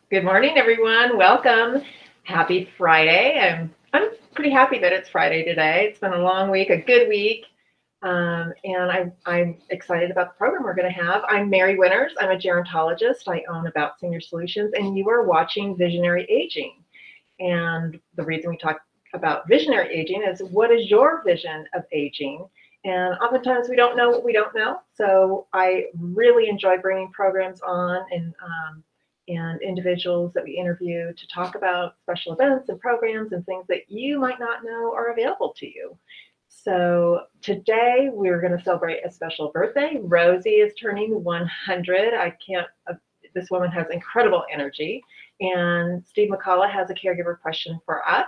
Good morning, everyone. Welcome. Happy Friday. I'm pretty happy that it's Friday today. It's been a long week, a good week, and I'm excited about the program we're going to have. I'm Mary Winters. I'm a gerontologist. I own About Senior Solutions, and you are watching Visionary Aging. And the reason we talk about visionary aging is, what is your vision of aging? And oftentimes we don't know what we don't know. So I really enjoy bringing programs on and individuals that we interview to talk about special events and programs and things that you might not know are available to you. So today we're going to celebrate a special birthday. Rosie is turning 100. This woman has incredible energy. And Steve McCullough has a caregiver question for us.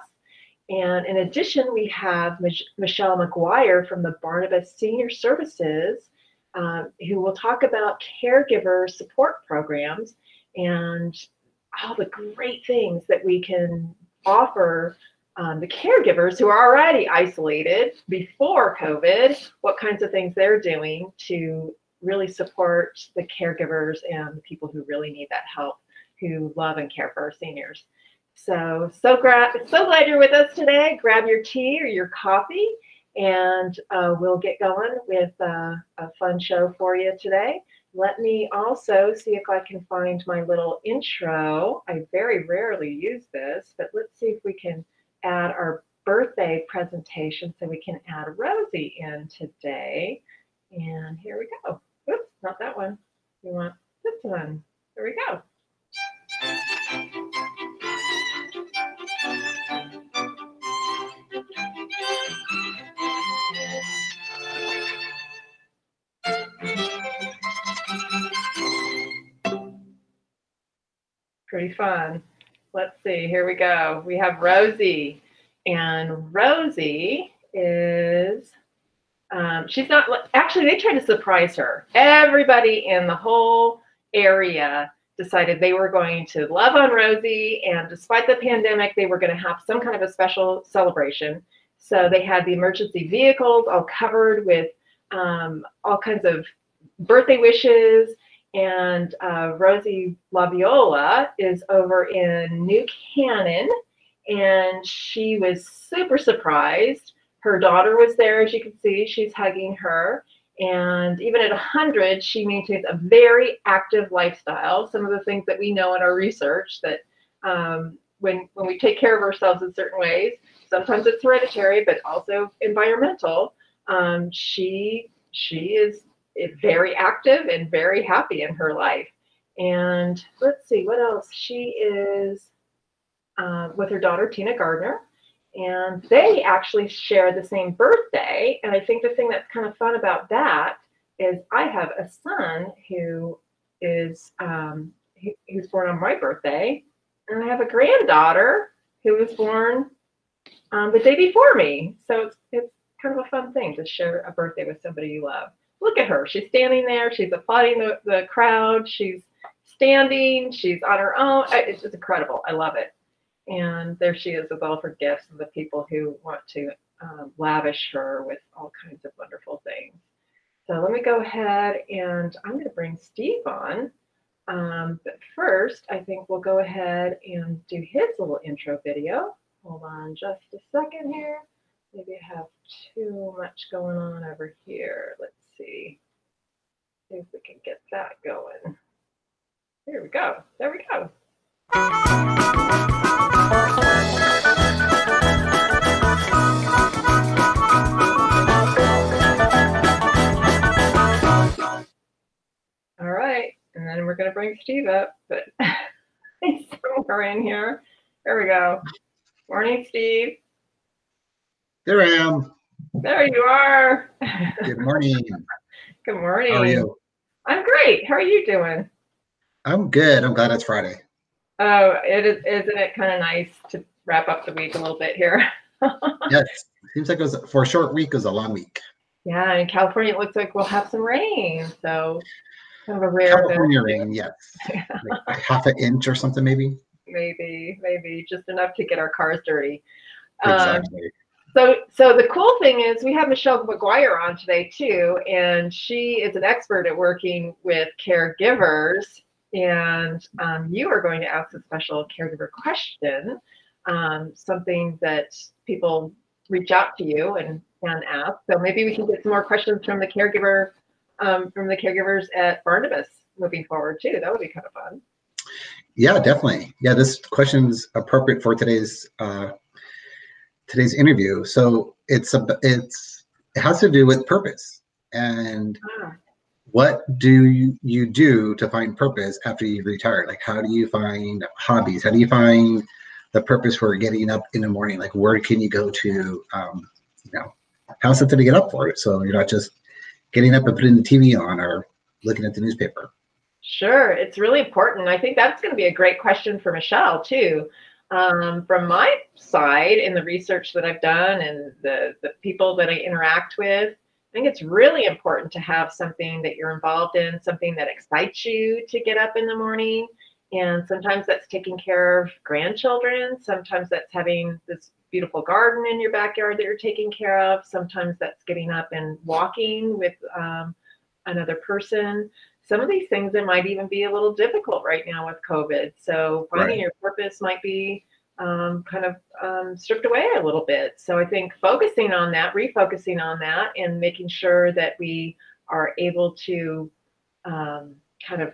And in addition, we have Michelle McGuire from the Barnabas Senior Services, who will talk about caregiver support programs and all the great things that we can offer the caregivers who are already isolated before COVID, what kinds of things they're doing to really support the caregivers and the people who really need that help, who love and care for our seniors. So glad you're with us today. Grab your tea or your coffee, and we'll get going with a fun show for you today. Let me also see if I can find my little intro. I very rarely use this, but let's see if we can add our birthday presentation so we can add Rosie in today. And here we go. Oops, not that one. We want this one. There we go. Pretty fun. Let's see, here we go. We have Rosie, and Rosie is, she's not, actually they tried to surprise her. Everybody in the whole area decided they were going to love on Rosie, and despite the pandemic, they were going to have some kind of a special celebration. So they had the emergency vehicles all covered with all kinds of birthday wishes. And Rosie Labiola is over in New Canaan, and she was super surprised. Her daughter was there, as you can see. She's hugging her. And even at 100, she maintains a very active lifestyle. Some of the things that we know in our research, that when we take care of ourselves in certain ways, sometimes it's hereditary, but also environmental, she is very active and very happy in her life. And let's see, what else? She is with her daughter, Tina Gardner, and they actually share the same birthday. And I think the thing that's kind of fun about that is I have a son who is who's born on my birthday, and I have a granddaughter who was born the day before me. So it's kind of a fun thing to share a birthday with somebody you love. Look at her. She's standing there. She's applauding the crowd. She's standing. She's on her own. It's just incredible. I love it. And there she is with all of her gifts and the people who want to lavish her with all kinds of wonderful things. So let me go ahead, and I'm going to bring Steve on. But first, I think we'll go ahead and do his little intro video. Hold on just a second here. Maybe I have too much going on over here. Let's see if we can get that going. Here we go. There we go. All right, and then we're going to bring Steve up, but he's somewhere in here. There we go. Morning, Steve. There I am. There you are. Good morning. Good morning. How are you? I'm great. How are you doing? I'm good. I'm glad it's Friday. Oh, it is, isn't it kind of nice to wrap up the week a little bit here? Yes. Seems like it was, for a short week, it was a long week. Yeah, in California, it looks like we'll have some rain. So kind of a rare California rain, yes. Like half an inch or something, maybe. Maybe just enough to get our cars dirty. Exactly. So the cool thing is we have Michelle McGuire on today too, and she is an expert at working with caregivers And you are going to ask a special caregiver question, something that people reach out to you and ask. So maybe we can get some more questions from the caregivers at Barnabas moving forward too. That would be kind of fun. Yeah, definitely. Yeah, this question's appropriate for today's interview. So it has to do with purpose and what do you do to find purpose after you've retired? Like, how do you find hobbies? How do you find the purpose for getting up in the morning? Like, where can you go to, have something to get up for it? So you're not just getting up and putting the TV on or looking at the newspaper. Sure, it's really important. I think that's going to be a great question for Michelle too. From my side, in the research that I've done and the people that I interact with, I think it's really important to have something that you're involved in, something that excites you to get up in the morning. And sometimes that's taking care of grandchildren. Sometimes that's having this beautiful garden in your backyard that you're taking care of. Sometimes that's getting up and walking with another person. Some of these things that might even be a little difficult right now with COVID. So finding your purpose might be stripped away a little bit. So I think focusing on that, refocusing on that, and making sure that we are able to kind of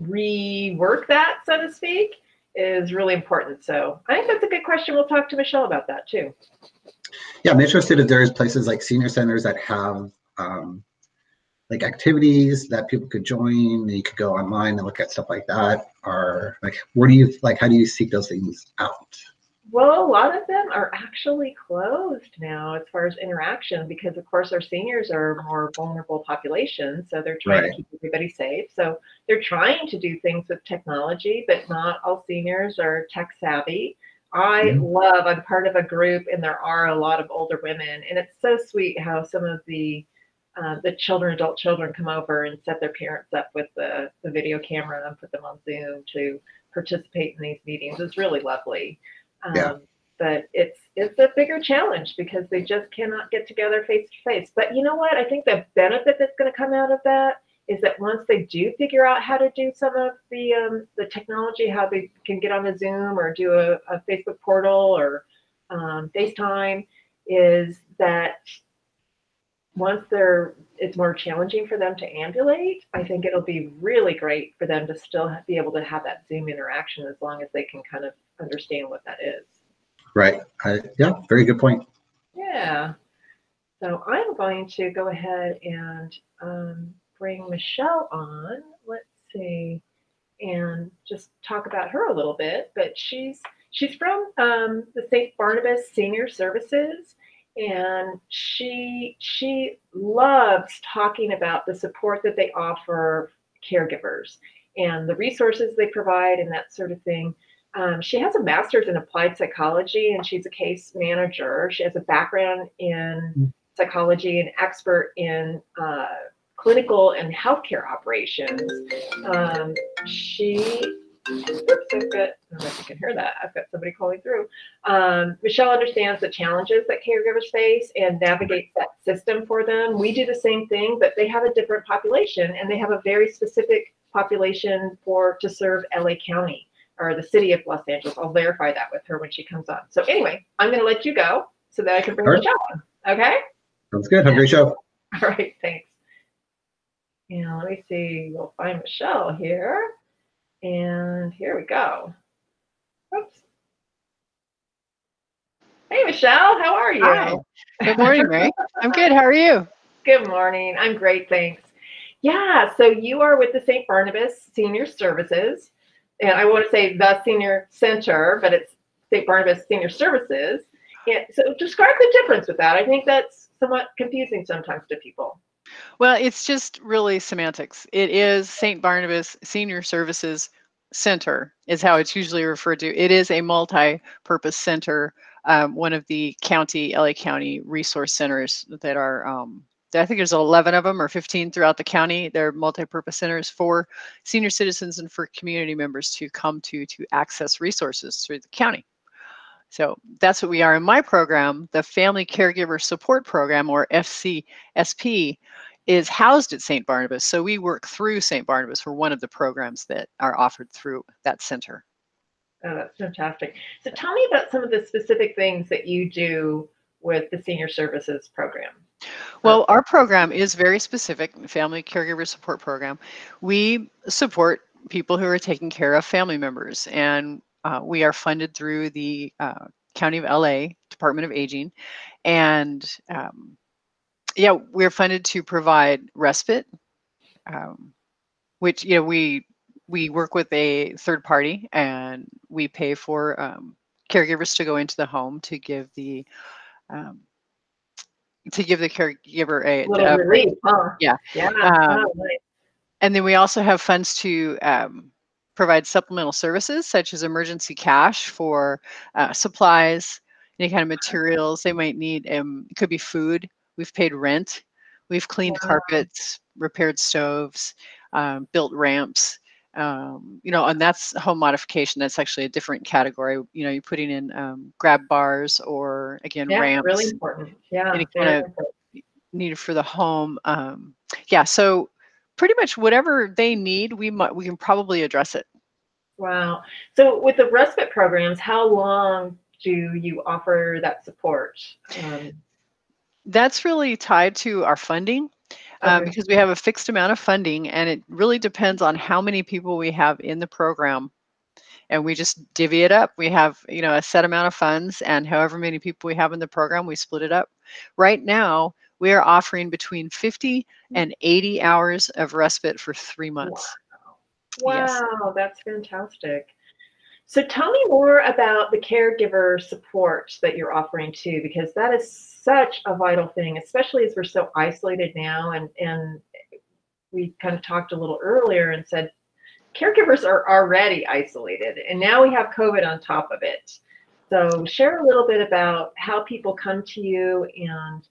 rework that, so to speak, is really important. So I think that's a good question. We'll talk to Michelle about that too. Yeah, I'm interested if there's places like senior centers that have like activities that people could join. You could go online and look at stuff like that. Or like, how do you seek those things out? Well, a lot of them are actually closed now as far as interaction, because of course our seniors are a more vulnerable population. So they're trying to keep everybody safe. So they're trying to do things with technology, but not all seniors are tech savvy. I'm part of a group and there are a lot of older women, and it's so sweet how some of the adult children come over and set their parents up with the video camera and put them on Zoom to participate in these meetings. It's really lovely. But it's a bigger challenge because they just cannot get together face to face. But you know what? I think the benefit that's going to come out of that is that once they do figure out how to do some of the technology, how they can get on a Zoom or do a Facebook portal or FaceTime, is that once it's more challenging for them to ambulate, I think it'll be really great for them to still be able to have that Zoom interaction as long as they can kind of understand what that is. Right. Yeah, very good point. Yeah. So I'm going to go ahead and bring Michelle on. Let's see, and just talk about her a little bit. But she's from the St. Barnabas Senior Services. And she loves talking about the support that they offer caregivers and the resources they provide and that sort of thing. She has a master's in applied psychology and she's a case manager. She has a background in psychology and expert in clinical and healthcare operations. Oops, I've got, I don't know if you can hear that. I've got somebody calling through. Michelle understands the challenges that caregivers face and navigates that system for them. We do the same thing, but they have a different population and they have a very specific population to serve LA County or the city of Los Angeles. I'll verify that with her when she comes on. So anyway, I'm going to let you go so that I can bring Michelle on. Okay? Sounds good. Have a great show. All right, thanks. And let me see. We'll find Michelle here. And here we go. Oops. Hey, Michelle, how are you? Hi. Good morning, Mary. I'm good. How are you? Good morning. I'm great, thanks. Yeah, so you are with the St. Barnabas Senior Services. And I want to say the Senior Center, but it's St. Barnabas Senior Services. And so describe the difference with that. I think that's somewhat confusing sometimes to people. Well, it's just really semantics. It is St. Barnabas Senior Services Center is how it's usually referred to. It is a multi-purpose center, one of the LA County resource centers that are, I think there's 11 of them or 15 throughout the county. They're multi-purpose centers for senior citizens and for community members to come to access resources through the county. So that's what we are in my program. The Family Caregiver Support Program, or FCSP, is housed at St. Barnabas. So we work through St. Barnabas for one of the programs that are offered through that center. Oh, that's fantastic. So tell me about some of the specific things that you do with the senior services program. Well, our program is very specific, Family Caregiver Support Program. We support people who are taking care of family members, and we are funded through the County of LA Department of Aging. And yeah, we're funded to provide respite, which, you know, we work with a third party, and we pay for caregivers to go into the home um, to give the caregiver A little a break. relief, huh? Yeah. Yeah. Um, Oh, nice. and then we also have funds to provide supplemental services such as emergency cash for supplies, any kind of materials they might need. It could be food. We've paid rent. We've cleaned Wow. carpets, repaired stoves, built ramps. You know, and that's home modification. That's actually a different category. You know, you're putting in grab bars or, again, Yeah, really ramps, important. Yeah, any kind very of important. needed for the home. Yeah, so pretty much whatever they need, we can probably address it. Wow. So with the respite programs, how long do you offer that support? That's really tied to our funding, Okay. because we have a fixed amount of funding, and it really depends on how many people we have in the program. And we just divvy it up. We have, you know, a set amount of funds, and however many people we have in the program, we split it up. Right now, we are offering between 50 and 80 hours of respite for 3 months. Yes. Wow, that's fantastic. So tell me more about the caregiver support that you're offering too, because that is such a vital thing, especially as we're so isolated now. And we kind of talked a little earlier and said caregivers are already isolated, and now we have COVID on top of it. So share a little bit about how people come to you, and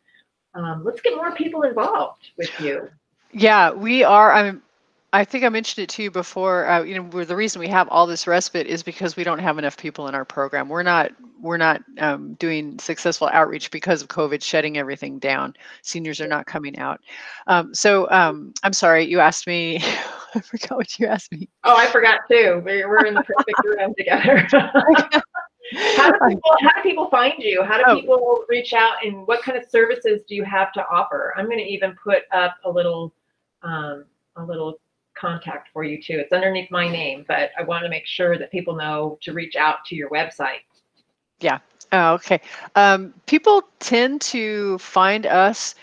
let's get more people involved with you. Yeah, we are. I think I mentioned it to you before. You know, the reason we have all this respite is because we don't have enough people in our program. We're not doing successful outreach because of COVID shutting everything down. Seniors are not coming out. I'm sorry, you asked me. I forgot what you asked me. Oh, I forgot too. We're in the perfect room together. How do people find you? How do people reach out, and what kind of services do you have to offer? I'm going to even put up a little contact for you too. It's underneath my name, but I want to make sure that people know to reach out to your website. Yeah. Oh, okay. People tend to find us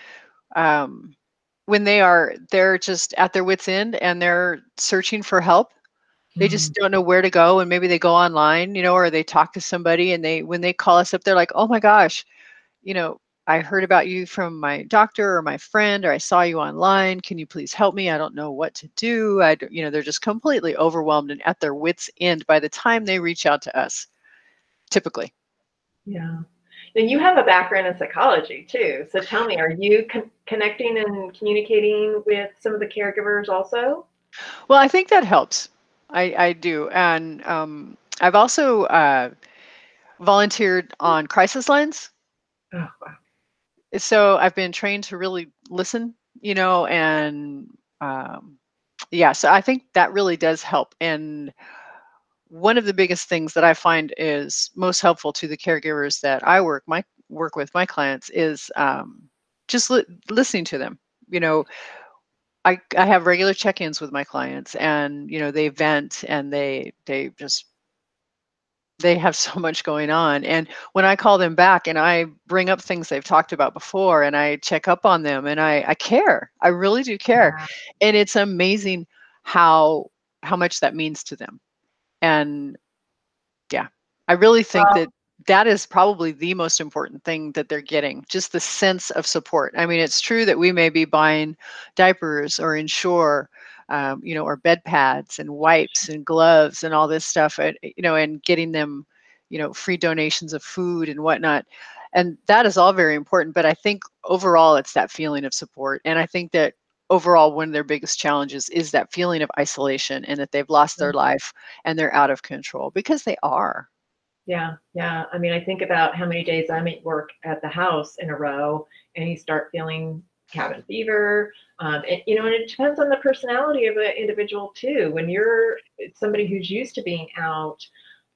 when they're just at their wits' end and they're searching for help. They just don't know where to go, and maybe they go online, you know, or they talk to somebody, and when they call us up, they're like, "Oh my gosh, you know, I heard about you from my doctor or my friend, or I saw you online. Can you please help me? I don't know what to do." You know, they're just completely overwhelmed and at their wits' end by the time they reach out to us, typically. Yeah. And you have a background in psychology too. So tell me, are you connecting and communicating with some of the caregivers also? Well, I think that helps. I do. And I've also volunteered on crisis lines. Oh, wow. So I've been trained to really listen, you know, and um, yeah, so I think that really does help. And one of the biggest things that I find is most helpful to the caregivers that I work with my clients is just listening to them. You know, I have regular check-ins with my clients, and you know, they vent, and they have so much going on. And when I call them back and I bring up things they've talked about before, and I check up on them, and I care, I really do care. Yeah. And it's amazing how much that means to them. And yeah, I really think Well, that that is probably the most important thing that they're getting, just the sense of support. I mean, it's true that we may be buying diapers or Ensure, you know, or bed pads and wipes and gloves and all this stuff, and, you know, and getting them, you know, free donations of food and whatnot. And that is all very important. But I think overall, it's that feeling of support. And I think that overall, one of their biggest challenges is that feeling of isolation, and that they've lost their life and they're out of control, because they are. yeah, yeah. I mean, I think about how many days I might work at the house in a row, and you start feeling cabin fever. And, you know, and it depends on the personality of the individual too. When you're somebody who's used to being out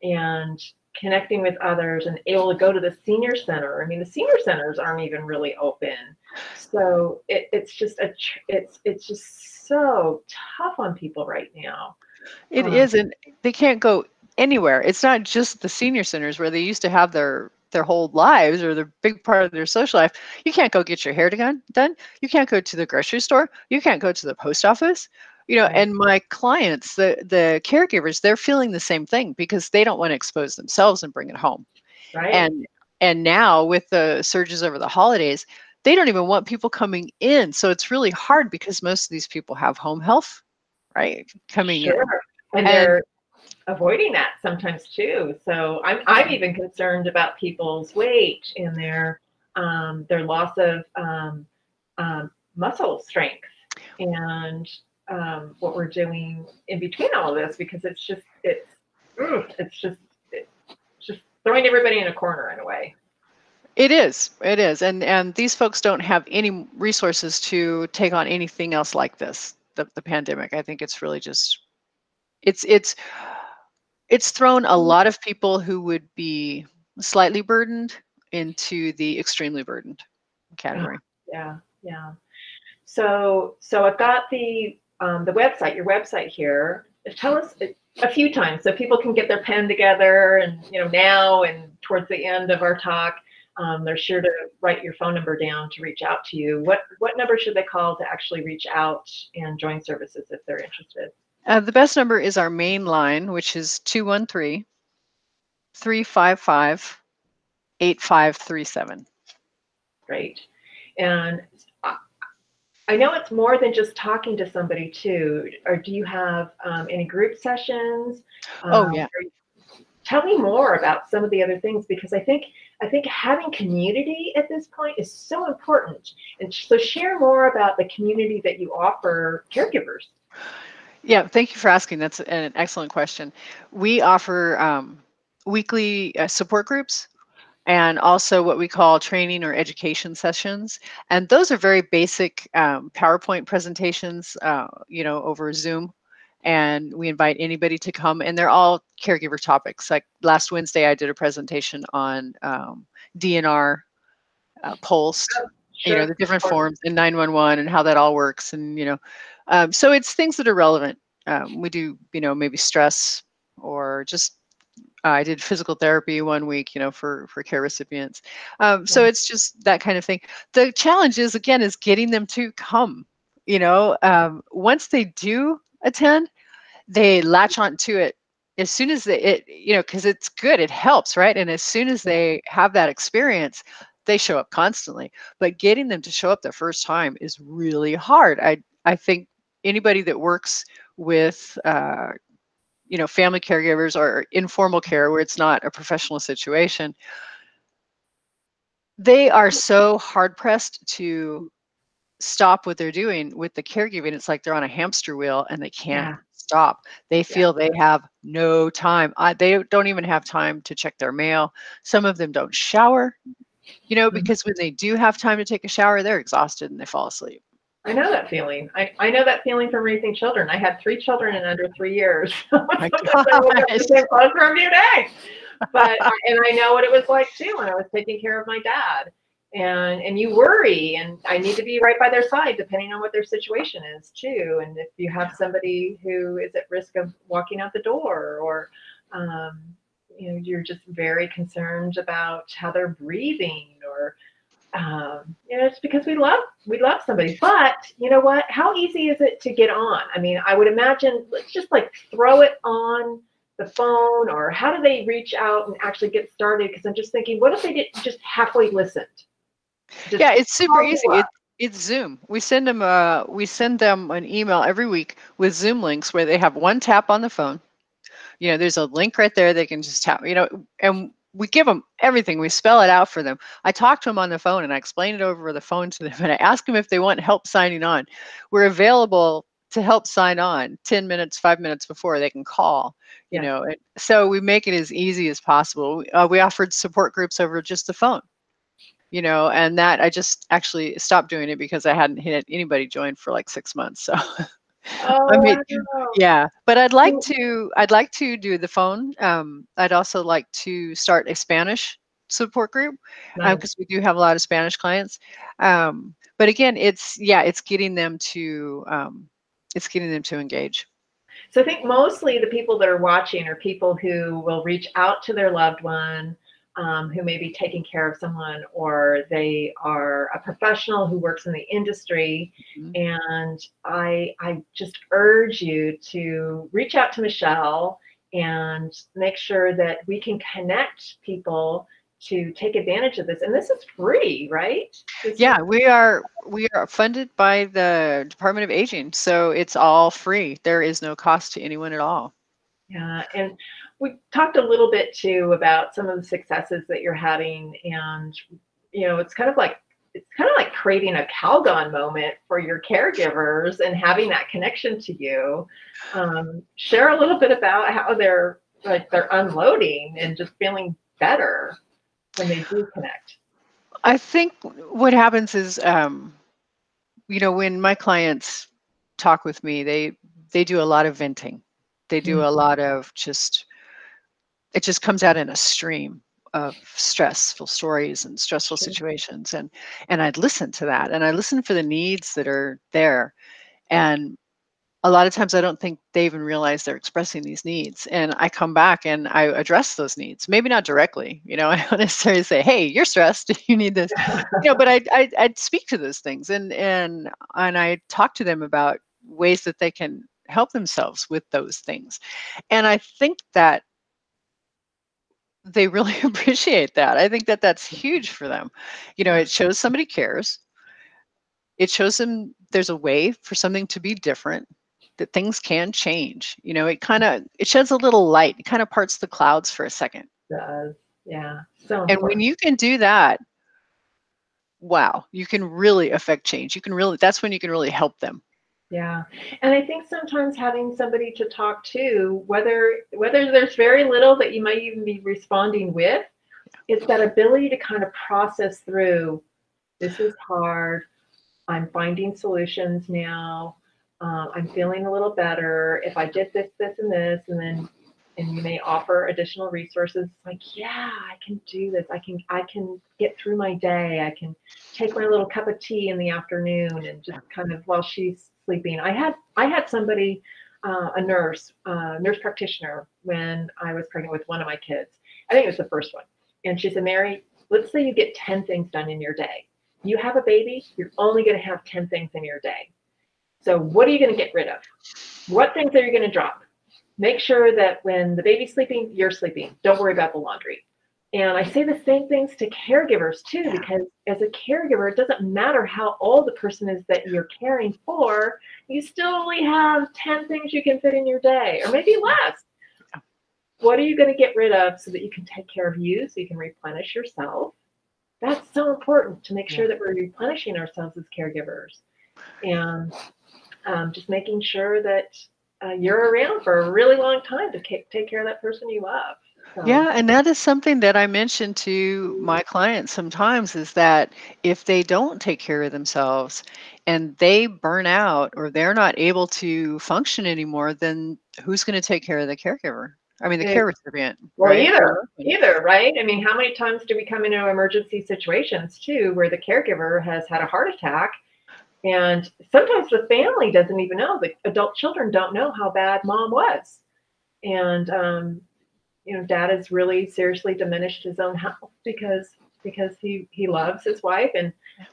and connecting with others and able to go to the senior center. I mean, the senior centers aren't even really open. So it's just it's just so tough on people right now. It is, and they can't go anywhere. It's not just the senior centers where they used to have their whole lives or the big part of their social life. You can't go get your hair done. You can't go to the grocery store. You can't go to the post office. You know, Right. and my clients, the caregivers, they're feeling the same thing because they don't want to expose themselves and bring it home. Right. And now with the surges over the holidays, they don't even want people coming in. So it's really hard because most of these people have home health, right? Coming in. Sure. And they're avoiding that sometimes too. So I'm even concerned about people's weight and their loss of muscle strength and what we're doing in between all of this, because it's just throwing everybody in a corner in a way. It is, and these folks don't have any resources to take on anything else like this. The pandemic, I think it's really just it's thrown a lot of people who would be slightly burdened into the extremely burdened category. Yeah. So I've got the website, your website here. Tell us a few times so people can get their pen together, and you know, now and towards the end of our talk, they're sure to write your phone number down to reach out to you. What number should they call to actually reach out and join services if they're interested? The best number is our main line, which is 213-355-8537. Great. And I know it's more than just talking to somebody too. Or do you have any group sessions? Oh yeah. Tell me more about some of the other things, because I think having community at this point is so important. And so share more about the community that you offer caregivers. Yeah, thank you for asking. That's an excellent question. We offer weekly support groups and also what we call training or education sessions. And those are very basic PowerPoint presentations, you know, over Zoom. And we invite anybody to come, and they're all caregiver topics. Like last Wednesday, I did a presentation on DNR, Pulse, you know, the different forms in 911 and how that all works. And, you know, so it's things that are relevant. We do, you know, maybe stress or just I did physical therapy one week, you know, for care recipients. So it's just that kind of thing. The challenge is, again, is getting them to come. You know, once they do attend, they latch on to it as soon as you know, because it's good, it helps, right? And as soon as they have that experience, they show up constantly. But getting them to show up the first time is really hard. I think anybody that works with you know, family caregivers or informal care where it's not a professional situation, they are so hard pressed to stop what they're doing with the caregiving. It's like they're on a hamster wheel and they can't stop. They feel they have no time. They don't even have time to check their mail. Some of them don't shower, you know, because when they do have time to take a shower, they're exhausted and they fall asleep. I know that feeling. I know that feeling from raising children. I had 3 children in under 3 years. My clothes for a few days. But and I know what it was like too when I was taking care of my dad. And you worry, and I need to be right by their side depending on what their situation is too. And if you have somebody who is at risk of walking out the door, or you know, you're just very concerned about how they're breathing, or you know, it's because we love somebody. But you know what? How easy is it to get on? I mean, I would imagine, let's just like throw it on the phone, or how do they reach out and actually get started? Because I'm just thinking, what if they did just halfway listened? Yeah, it's super easy. It's Zoom. We send them an email every week with Zoom links where they have one tap on the phone. You know, there's a link right there. They can just tap, you know, and we give them everything. We spell it out for them. I talk to them on the phone and I explain it over the phone to them, and I ask them if they want help signing on. We're available to help sign on 10 minutes, 5 minutes before they can call, you know. And so we make it as easy as possible. We offered support groups over just the phone. you know, and that I just actually stopped doing it because I hadn't had anybody join for like 6 months. So I Oh, mean, wow. yeah, but I'd like So- to do the phone. I'd also like to start a Spanish support group Nice. because we do have a lot of Spanish clients. But again, it's getting them to engage. So I think mostly the people that are watching are people who will reach out to their loved one, who may be taking care of someone, or they are a professional who works in the industry. Mhm. And I just urge you to reach out to Michelle and make sure that we can connect people to take advantage of this. And this is free, right? This is Yeah, we are funded by the Department of Aging, so it's all free. There is no cost to anyone at all. Yeah, and we talked a little bit too about some of the successes that you're having, and it's kind of like creating a Calgon moment for your caregivers and having that connection to you. Share a little bit about how they're unloading and just feeling better when they do connect. I think what happens is, when my clients talk with me, they do a lot of venting. They do Mm, a lot of it just comes out in a stream of stressful stories and stressful sure. situations, and I'd listen to that, and I listen for the needs that are there. And a lot of times I don't think they even realize they're expressing these needs. And I come back and I address those needs. Maybe not directly, I don't necessarily say, "Hey, you're stressed. You need this," but I'd speak to those things, and I talk to them about ways that they can help themselves with those things. And I think that they really appreciate that. I think that that's huge for them. It shows somebody cares. It shows them there's a way for something to be different, that things can change. It sheds a little light. It kind of parts the clouds for a second. Does. Yeah, so And when important. you can do that, wow, you can really affect change. That's when you can really help them. Yeah. And I think sometimes having somebody to talk to, whether there's very little that you might even be responding with, it's that ability to kind of process through, this is hard. I'm finding solutions now. I'm feeling a little better. If I did this, this, and this, and you may offer additional resources, like, yeah, I can do this. I can get through my day. I can take my little cup of tea in the afternoon and just kind of while she's sleeping. I had somebody, a nurse practitioner, when I was pregnant with one of my kids. I think it was the first one. And she said, Mary, let's say you get 10 things done in your day. You have a baby, you're only going to have 10 things in your day. So what are you going to get rid of? What things are you going to drop? Make sure that when the baby's sleeping, you're sleeping. Don't worry about the laundry. And I say the same things to caregivers too, because as a caregiver, it doesn't matter how old the person is that you're caring for, you still only have 10 things you can fit in your day, or maybe less. What are you going to get rid of so that you can take care of you, so you can replenish yourself? That's so important, to make sure that we're replenishing ourselves as caregivers, and just making sure that you're around for a really long time to take care of that person you love. So, Yeah, and that is something that I mention to my clients sometimes, is that if they don't take care of themselves and they burn out or they're not able to function anymore, then who's going to take care of the caregiver? I mean, the it, care recipient, well, right? either, right? I mean, how many times do we come into emergency situations too, where the caregiver has had a heart attack, and sometimes the family doesn't even know. The adult children don't know how bad mom was, and dad has really seriously diminished his own health because he loves his wife, and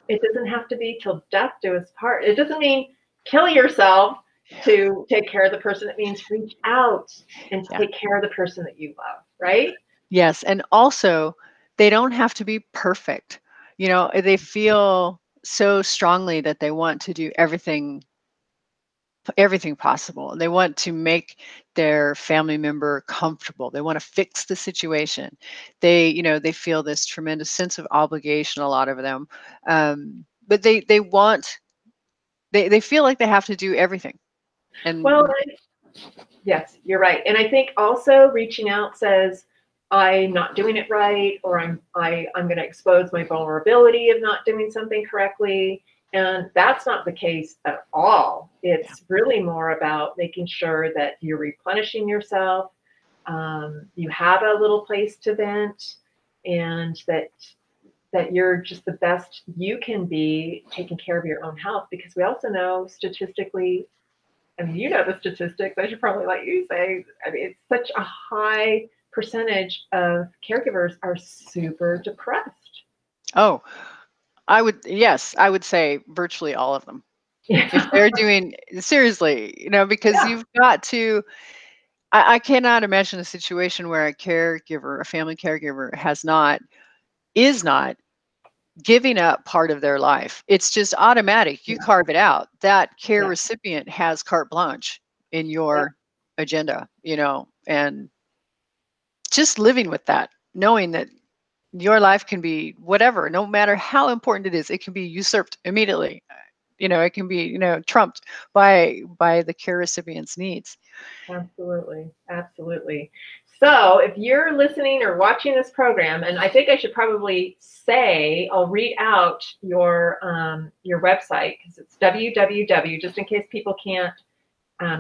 it doesn't have to be till death do us part. It doesn't mean kill yourself to take care of the person. It means reach out and Yeah. take care of the person that you love, right? Yes, and also they don't have to be perfect. They feel so strongly that they want to do everything possible. They want to make their family member comfortable. They want to fix the situation. They feel this tremendous sense of obligation, a lot of them. But they feel like they have to do everything. Well, And yes, you're right. And I think also reaching out says, I'm not doing it right, or I'm going to expose my vulnerability of not doing something correctly. And that's not the case at all. It's really more about making sure that you're replenishing yourself, you have a little place to vent, and that you're just the best you can be taking care of your own health. Because we also know statistically, I mean, you know the statistics, I should probably let you say, I mean, it's such a high percentage of caregivers are super depressed. Oh, yes, I would say virtually all of them. If they're doing, seriously, because you've got to, I cannot imagine a situation where a caregiver, a family caregiver is not giving up part of their life. It's just automatic. You carve it out. That care recipient has carte blanche in your agenda, and just living with that, knowing that your life can be whatever, no matter how important it is, it can be usurped immediately. It can be, trumped by the care recipient's needs. Absolutely. Absolutely. So if you're listening or watching this program, and I think I should probably say, I'll read out your website, because it's www, just in case people can't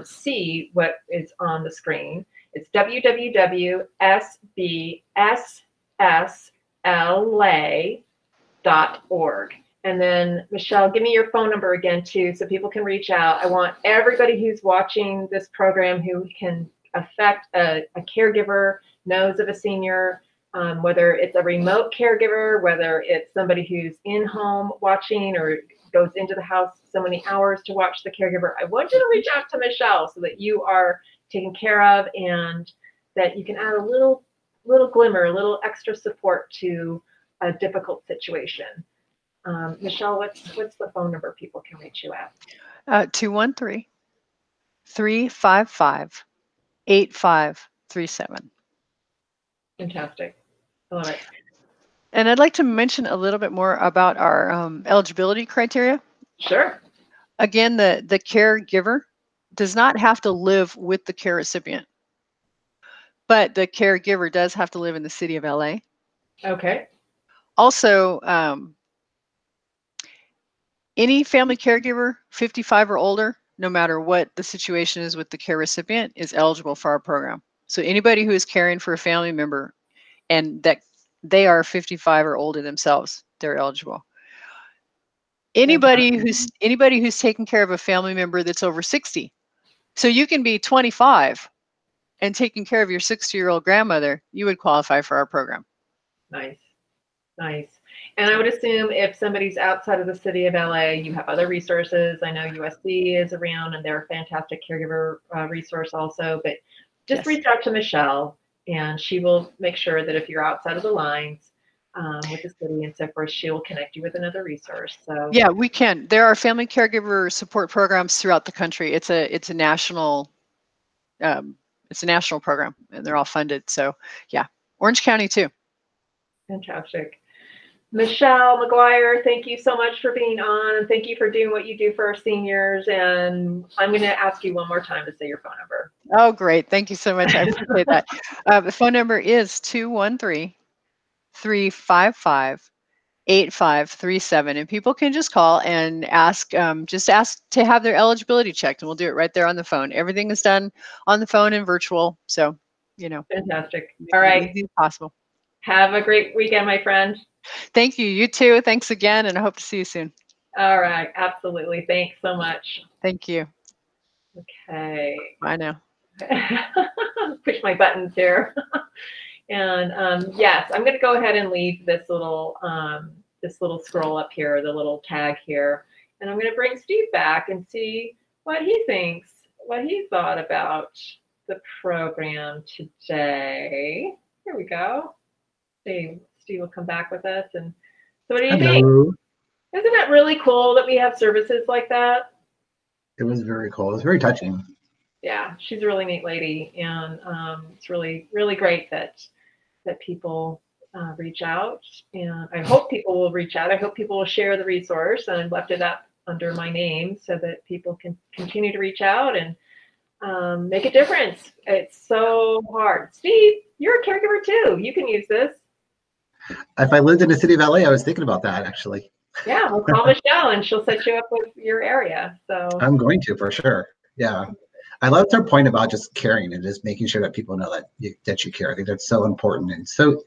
see what is on the screen. It's www.sbssla.org. And then, Michelle, give me your phone number again, too, so people can reach out. I want everybody who's watching this program who can affect a caregiver, knows of a senior, whether it's a remote caregiver, whether it's somebody who's in home watching or goes into the house so many hours to watch the caregiver. I want you to reach out to Michelle so that you are taken care of and that you can add a little glimmer, a little extra support to a difficult situation. Michelle, what's the phone number people can reach you at? 213-355-8537. Fantastic. I love it. And I'd like to mention a little bit more about our eligibility criteria. Sure. Again, the caregiver does not have to live with the care recipient, but the caregiver does have to live in the city of LA. Okay. Also, any family caregiver 55 or older, no matter what the situation is with the care recipient, is eligible for our program. So anybody who is caring for a family member and that they are 55 or older themselves, they're eligible. Anybody who's taking care of a family member that's over 60. So you can be 25 and taking care of your 60-year-old grandmother, you would qualify for our program. Nice. Nice. And I would assume if somebody's outside of the city of LA, you have other resources. I know USC is around and they're a fantastic caregiver resource also, but just reach out to Michelle and she will make sure that if you're outside of the lines with the city and so forth, she will connect you with another resource. So yeah, we can. There are family caregiver support programs throughout the country. It's a national program and they're all funded. So yeah, Orange County too. Fantastic. Michelle McGuire, thank you so much for being on, and thank you for doing what you do for our seniors. And I'm going to ask you one more time to say your phone number. Oh, great. Thank you so much. I appreciate that. The phone number is 213-355-8537. And people can just call and ask to have their eligibility checked, and we'll do it right there on the phone. Everything is done on the phone and virtual. So, Fantastic. All right. As easy as possible. Have a great weekend, my friend. Thank you. You too. Thanks again, and I hope to see you soon. All right. Absolutely. Thanks so much. Thank you. Okay. Bye now. Push my buttons here. And yes, I'm going to go ahead and leave this little scroll up here, the little tag here. And I'm going to bring Steve back and see what he thinks, what he thought about the program today. Here we go. Steve will come back with us. And so what do you think? Isn't it really cool that we have services like that? It was very cool. It was very touching. Yeah, she's a really neat lady. And it's really, really great that people reach out. And I hope people will reach out. I hope people will share the resource. And I've left it up under my name so that people can continue to reach out. And make a difference. It's so hard. Steve, you're a caregiver too. You can use this. If I lived in the city of LA, I was thinking about that actually. Yeah, well, call Michelle and she'll set you up with your area. So I'm going to for sure. Yeah. I love their point about just caring and just making sure that people know that you care. I think that's so important and so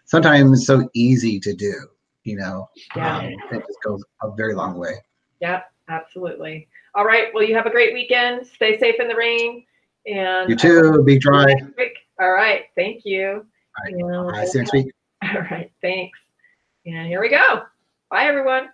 sometimes so easy to do, you know. Yeah. It just goes a very long way. Yep, absolutely. All right. Well, you have a great weekend. Stay safe in the rain. And You too. Be dry. All right. Thank you. All right. See you next week. All right. Thanks. And here we go. Bye, everyone.